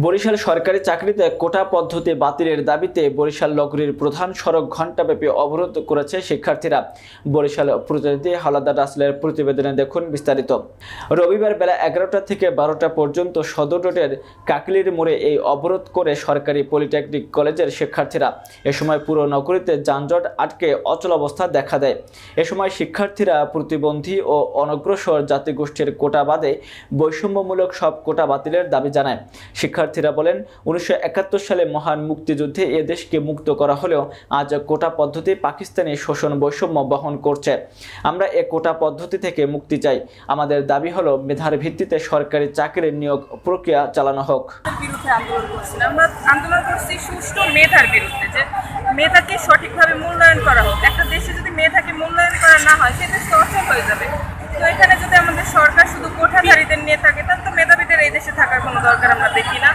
বরিশাল সরকারি চাকরিতে কোটা পদ্ধতি বাতিলের দাবিতে বরিশাল নগরীর প্রধান সড়ক ঘণ্টাব্যাপী অবরোধ করেছে শিক্ষার্থীরা। বরিশাল প্রতিনিধি হাওলাদার রাসেলের প্রতিবেদনে দেখুন বিস্তারিত। রবিবার বেলা 11টা থেকে 12টা পর্যন্ত সদর রোডের কাকলির মোড়ে এই অবরোধ করে সরকারি পলিটেকনিক কলেজের শিক্ষার্থীরা। এ সময় পুরো নগরীতে যানজট আটকে অচলাবস্থা দেখা দেয়। এ সময় শিক্ষার্থীরা প্রতিবন্ধী ও অনগ্রসর জাতিগোষ্ঠীর কোটা বাদে বৈষম্যমূলক সব কোটা বাতিলের দাবি জানায়। শিক্ষার্থীরা বলেন, 1971 সালে মহান মুক্তিযুদ্ধে এ দেশকে মুক্ত করা হলেও আজ কোটা পদ্ধতি পাকিস্তানি শোষণ বৈষম্য বহন করছে। আমরা এ কোটা পদ্ধতি থেকে মুক্তি চাই। আমাদের দাবি হলো মেধার ভিত্তিতে সরকারি চাকরির নিয়োগ প্রক্রিয়া চালানো হোক। আমরা আন্দোলন করছি সুষ্ঠু মেধার বিরুদ্ধে, যে মেধাকে সঠিকভাবে মূল্যায়ন করা হোক। একটা দেশে যদি মেধাকে মূল্যায়ন করা না হয় সেটা অচল হয়ে যাবে। তো এখানে যদি আমাদের সরকার শুধু কোঠাধারীদের নিয়ে থাকে, তাহলে তো মেধাবীদের এই দেশে থাকার কোনো দরকার আমরা দেখি না।